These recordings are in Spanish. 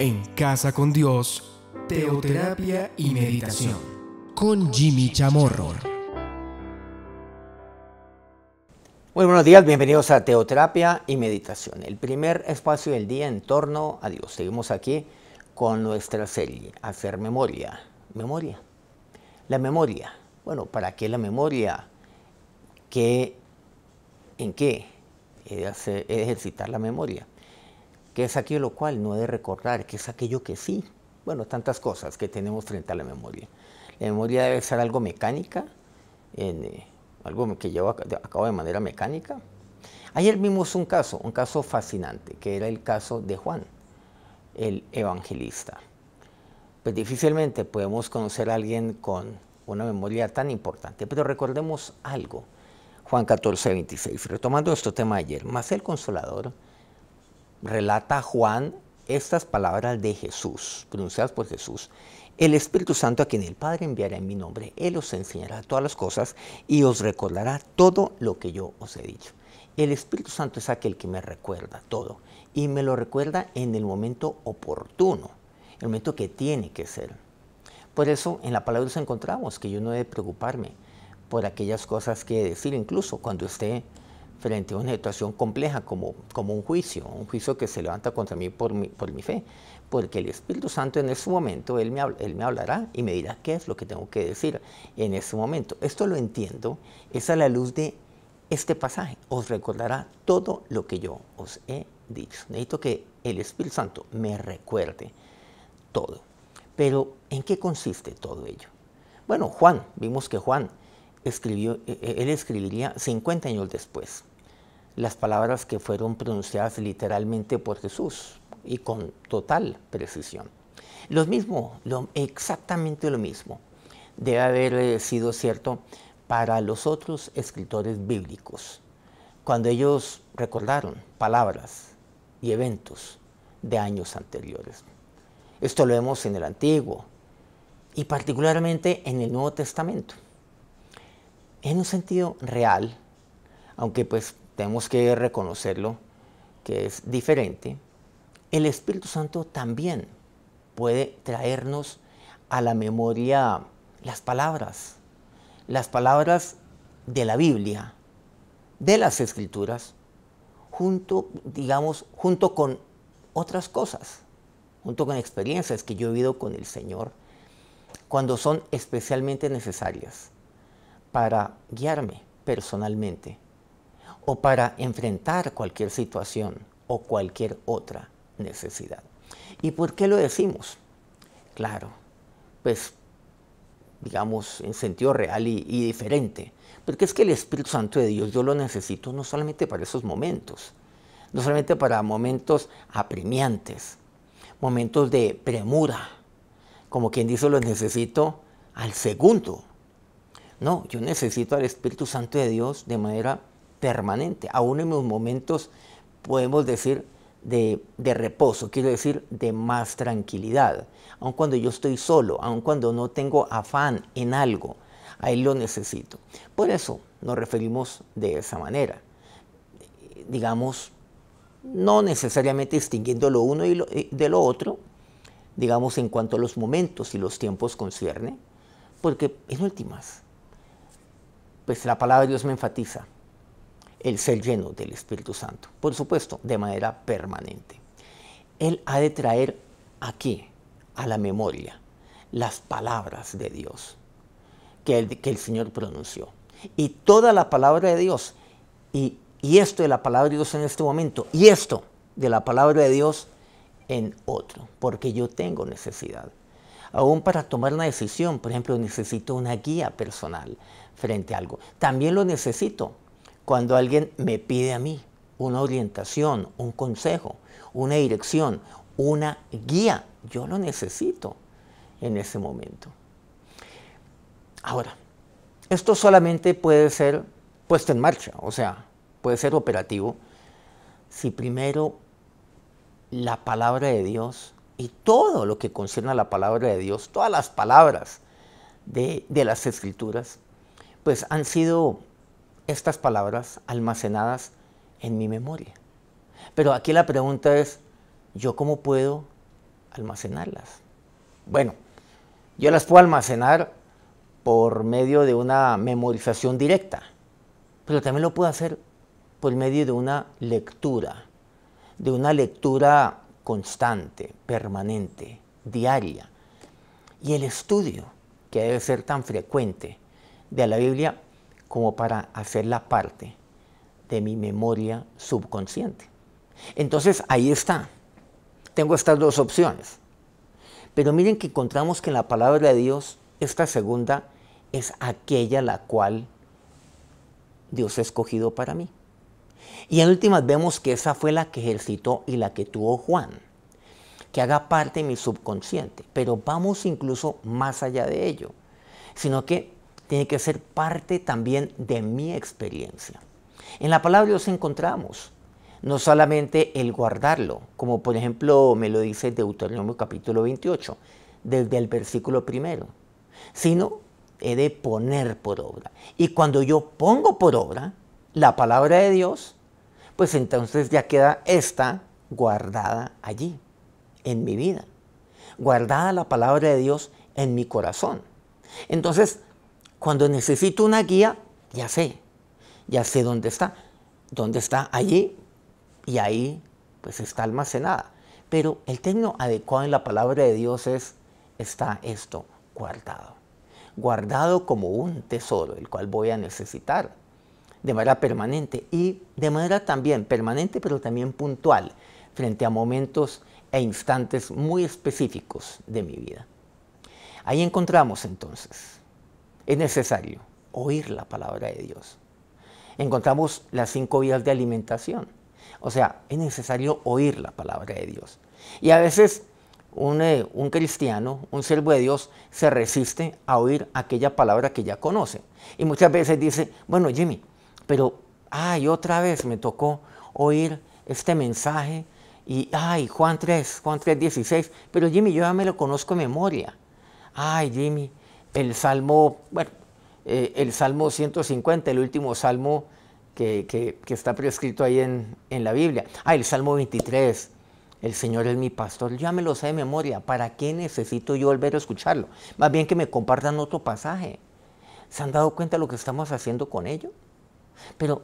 En Casa con Dios, teoterapia y meditación. Con Jimmy Chamorro. Muy buenos días, bienvenidos a Teoterapia y Meditación, el primer espacio del día en torno a Dios. Seguimos aquí con nuestra serie, Hacer Memoria. Memoria. La memoria. Bueno, ¿para qué la memoria? ¿En qué he de ejercitar la memoria? ¿Qué es aquello lo cual no he de recordar? ¿Qué es aquello que sí? Bueno, tantas cosas que tenemos frente a la memoria. La memoria debe ser algo mecánica, algo que llevo a cabo de manera mecánica. Ayer vimos un caso fascinante, que era el caso de Juan, el evangelista. Pues difícilmente podemos conocer a alguien con una memoria tan importante, pero recordemos algo. Juan 14:26, retomando nuestro tema de ayer, mas el Consolador, relata Juan estas palabras de Jesús, pronunciadas por Jesús. El Espíritu Santo, a quien el Padre enviará en mi nombre, Él os enseñará todas las cosas y os recordará todo lo que yo os he dicho. El Espíritu Santo es aquel que me recuerda todo y me lo recuerda en el momento oportuno, el momento que tiene que ser. Por eso en la palabra nos encontramos que yo no he de preocuparme por aquellas cosas que decir, incluso cuando esté frente a una situación compleja como un juicio que se levanta contra mí por mi fe, porque el Espíritu Santo en ese momento, Él me hablará y me dirá qué es lo que tengo que decir en ese momento. Esto lo entiendo, es a la luz de este pasaje, os recordará todo lo que yo os he dicho. Necesito que el Espíritu Santo me recuerde todo. Pero, ¿en qué consiste todo ello? Bueno, Juan, vimos que Juan él escribiría 50 años después las palabras que fueron pronunciadas literalmente por Jesús y con total precisión. Exactamente lo mismo debe haber sido cierto para los otros escritores bíblicos, cuando ellos recordaron palabras y eventos de años anteriores. Esto lo vemos en el Antiguo y particularmente en el Nuevo Testamento. En un sentido real, aunque pues tenemos que reconocerlo, que es diferente, el Espíritu Santo también puede traernos a la memoria las palabras de la Biblia, de las Escrituras, junto con otras cosas, junto con experiencias que yo he vivido con el Señor, cuando son especialmente necesarias para guiarme personalmente o para enfrentar cualquier situación o cualquier otra necesidad. ¿Y por qué lo decimos? Claro, pues digamos en sentido real y diferente, porque es que el Espíritu Santo de Dios yo lo necesito no solamente para esos momentos, no solamente para momentos apremiantes, momentos de premura, como quien dice lo necesito al segundo. No, yo necesito al Espíritu Santo de Dios de manera permanente. Aún en los momentos, podemos decir, de reposo, quiero decir, de más tranquilidad. Aun cuando yo estoy solo, aun cuando no tengo afán en algo, a Él lo necesito. Por eso nos referimos de esa manera. Digamos, no necesariamente distinguiendo lo uno de lo otro, digamos, en cuanto a los momentos y los tiempos concierne, porque en últimas, pues la palabra de Dios me enfatiza el ser lleno del Espíritu Santo, por supuesto, de manera permanente. Él ha de traer aquí, a la memoria, las palabras de Dios que el Señor pronunció. Y toda la palabra de Dios, y esto de la palabra de Dios en este momento, y esto de la palabra de Dios en otro, porque yo tengo necesidad. Aún para tomar una decisión, por ejemplo, necesito una guía personal frente a algo. También lo necesito cuando alguien me pide a mí una orientación, un consejo, una dirección, una guía. Yo lo necesito en ese momento. Ahora, esto solamente puede ser puesto en marcha, o sea, puede ser operativo si primero la palabra de Dios y todo lo que concierne a la palabra de Dios, todas las palabras de las Escrituras, pues han sido estas palabras almacenadas en mi memoria. Pero aquí la pregunta es, ¿yo cómo puedo almacenarlas. Bueno, yo las puedo almacenar por medio de una memorización directa, pero también lo puedo hacer por medio de una lectura constante, permanente, diaria, y el estudio, que debe ser tan frecuente, de la Biblia como para hacerla parte de mi memoria subconsciente. Entonces ahí está, tengo estas dos opciones, pero miren que encontramos que en la palabra de Dios esta segunda es aquella la cual Dios ha escogido para mí. Y en últimas vemos que esa fue la que ejercitó y la que tuvo Juan, que haga parte de mi subconsciente. Pero vamos incluso más allá de ello, sino que tiene que ser parte también de mi experiencia. En la palabra de Dios encontramos no solamente el guardarlo, como por ejemplo me lo dice Deuteronomio capítulo 28, desde el versículo 1, sino he de poner por obra. Y cuando yo pongo por obra la palabra de Dios, pues entonces ya queda esta guardada allí, en mi vida. Guardada la palabra de Dios en mi corazón. Entonces, cuando necesito una guía, ya sé dónde está allí, y ahí pues está almacenada. Pero el término adecuado en la palabra de Dios está esto, guardado. Guardado como un tesoro, el cual voy a necesitar de manera permanente y de manera también permanente, pero también puntual, frente a momentos e instantes muy específicos de mi vida. Ahí encontramos entonces, es necesario oír la palabra de Dios. Encontramos las 5 vías de alimentación. O sea, es necesario oír la palabra de Dios. Y a veces un cristiano, un siervo de Dios, se resiste a oír aquella palabra que ya conoce. Y muchas veces dice, bueno, Jimmy, pero otra vez me tocó oír este mensaje y Juan 3:16, pero Jimmy, yo ya me lo conozco de memoria. Jimmy, el Salmo 150, el último salmo que está prescrito ahí en la Biblia. El Salmo 23, el Señor es mi pastor, ya me lo sé de memoria, ¿para qué necesito yo volver a escucharlo? Más bien que me compartan otro pasaje. ¿Se han dado cuenta de lo que estamos haciendo con ello? Pero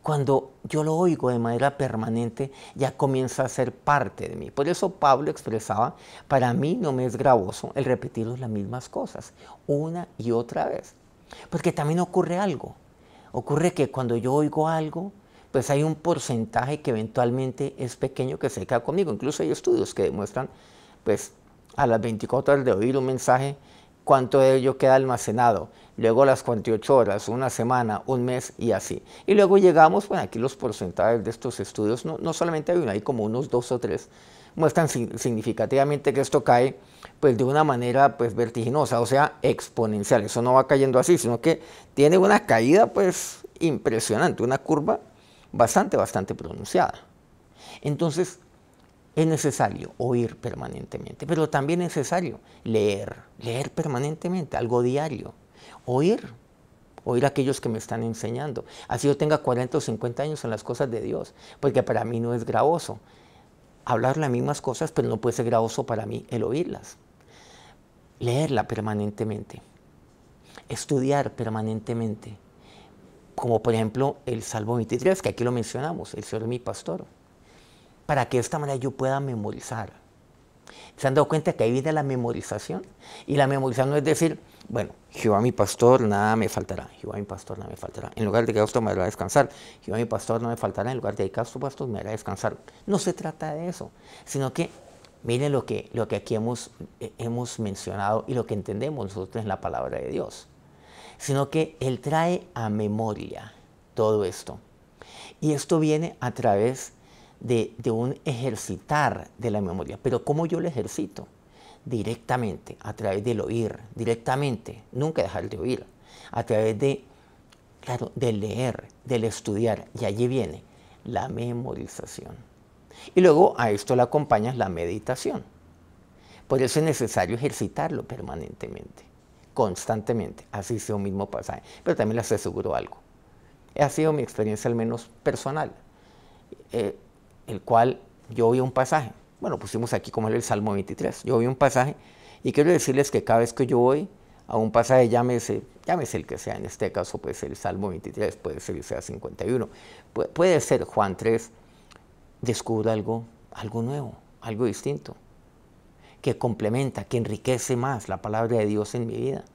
cuando yo lo oigo de manera permanente, ya comienza a ser parte de mí. Por eso Pablo expresaba, para mí no me es gravoso el repetir las mismas cosas, una y otra vez. Porque también ocurre algo. Ocurre que cuando yo oigo algo, pues hay un porcentaje que eventualmente es pequeño que se queda conmigo. Incluso hay estudios que demuestran, pues, a las 24 horas de oír un mensaje, cuánto de ello queda almacenado. Luego las 48 horas, una semana, un mes y así. Y luego llegamos, bueno, aquí los porcentajes de estos estudios, no solamente hay uno, hay como unos 2 o 3, muestran significativamente que esto cae pues de una manera pues vertiginosa, o sea, exponencial. Eso no va cayendo así, sino que tiene una caída pues impresionante, una curva bastante pronunciada. Entonces, es necesario oír permanentemente, pero también es necesario leer permanentemente, algo diario. Oír a aquellos que me están enseñando. Así yo tenga 40 o 50 años en las cosas de Dios, porque para mí no es gravoso hablar las mismas cosas, pero no puede ser gravoso para mí el oírlas. Leerla permanentemente, estudiar permanentemente, como por ejemplo el Salmo 23, que aquí lo mencionamos, el Señor es mi pastor, para que de esta manera yo pueda memorizar. ¿Se han dado cuenta que ahí viene la memorización? Y la memorización no es decir, bueno, Jehová mi pastor, nada me faltará. Jehová mi pastor, nada me faltará. En lugar de que esto me hará descansar. Jehová mi pastor, no me faltará. En lugar de que esto pastor me hará descansar. No se trata de eso, sino que miren lo que aquí hemos mencionado y lo que entendemos nosotros en la palabra de Dios. Sino que Él trae a memoria todo esto. Y esto viene a través de un ejercitar de la memoria. Pero ¿cómo yo lo ejercito? Directamente, a través del oír, directamente, nunca dejar de oír, a través del leer, del estudiar, y allí viene la memorización. Y luego a esto le acompaña la meditación. Por eso es necesario ejercitarlo permanentemente, constantemente, así sea un mismo pasaje. Pero también les aseguro algo. Ha sido mi experiencia al menos personal. El cual yo oí un pasaje Bueno, pusimos aquí como el Salmo 23. Yo vi un pasaje y quiero decirles que cada vez que yo voy a un pasaje, llámese el que sea, en este caso puede ser el Salmo 23, puede ser Isaías 51, puede ser Juan 3, descubro algo nuevo, algo distinto, que complementa, que enriquece más la palabra de Dios en mi vida.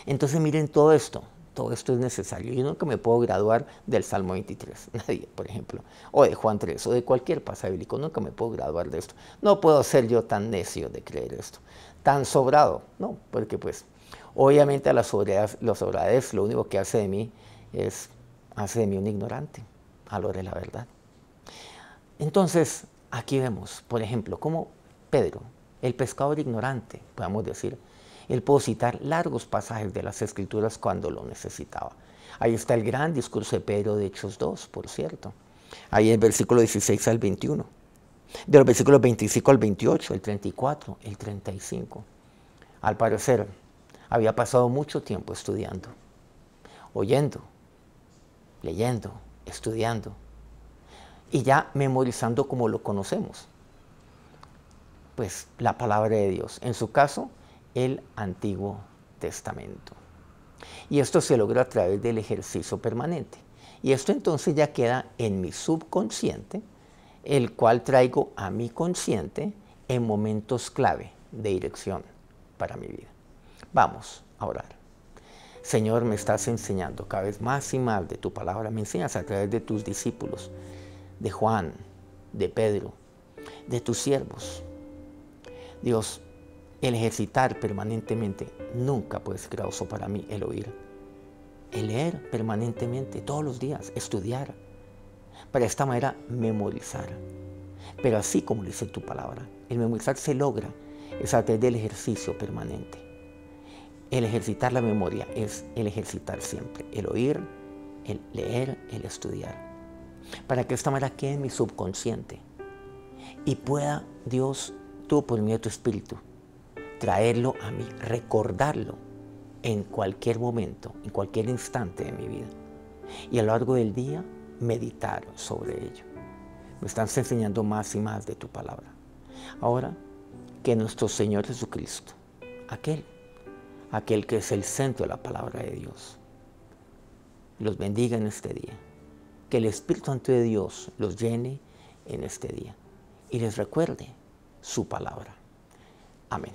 Entonces miren todo esto es necesario. Yo nunca me puedo graduar del Salmo 23, nadie, por ejemplo, o de Juan 3, o de cualquier pasaje bíblico, nunca me puedo graduar de esto. No puedo ser yo tan necio de creer esto, tan sobrado, no, porque pues obviamente la sobradez lo único que hace de mí un ignorante a la hora de la verdad. Entonces, aquí vemos, por ejemplo, cómo Pedro, el pescador ignorante, podemos decir, él pudo citar largos pasajes de las Escrituras cuando lo necesitaba. Ahí está el gran discurso de Pedro de Hechos 2, por cierto. Ahí el versículo 16 al 21. De los versículos 25 al 28, el 34, el 35. Al parecer, había pasado mucho tiempo estudiando, oyendo, leyendo, estudiando y ya memorizando como lo conocemos, pues la palabra de Dios, en su caso, el Antiguo Testamento. Y esto se logra a través del ejercicio permanente. Y esto entonces ya queda en mi subconsciente, el cual traigo a mi consciente en momentos clave de dirección para mi vida. Vamos a orar. Señor, me estás enseñando cada vez más y más de tu palabra. Me enseñas a través de tus discípulos, de Juan, de Pedro, de tus siervos. Dios, el ejercitar permanentemente nunca puede ser gravoso para mí, el oír. El leer permanentemente, todos los días, estudiar. Para esta manera memorizar. Pero así como dice tu palabra, el memorizar se logra es a través del ejercicio permanente. El ejercitar la memoria es el ejercitar siempre, el oír, el leer, el estudiar. Para que de esta manera quede en mi subconsciente y pueda Dios, tú por medio de tu Espíritu, traerlo a mí, recordarlo en cualquier momento, en cualquier instante de mi vida. Y a lo largo del día, meditar sobre ello. Me estás enseñando más y más de tu palabra. Ahora, que nuestro Señor Jesucristo, aquel que es el centro de la palabra de Dios, los bendiga en este día. Que el Espíritu Santo de Dios los llene en este día y les recuerde su palabra. Amén.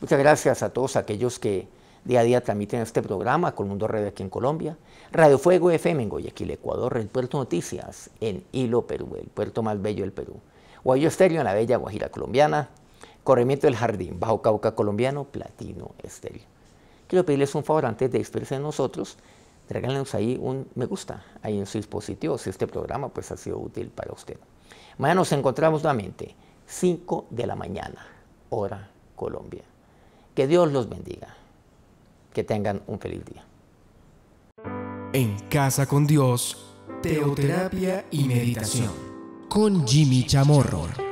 Muchas gracias a todos aquellos que día a día transmiten este programa, Colmundo Radio aquí en Colombia, Radio Fuego FM en Guayaquil, Ecuador, el Puerto Noticias en Hilo, Perú, el puerto más bello del Perú, Guayo Estéreo en la bella Guajira colombiana, Corregimiento del Jardín, Bajo Cauca colombiano, Platino Estéreo. Quiero pedirles un favor antes de despedirse de nosotros, regálenos ahí un me gusta ahí en su dispositivo si este programa pues ha sido útil para usted. Mañana nos encontramos nuevamente, 5 de la mañana, hora Colombia. Que Dios los bendiga. Que tengan un feliz día. En Casa con Dios, teoterapia y meditación con Jimmy Chamorro.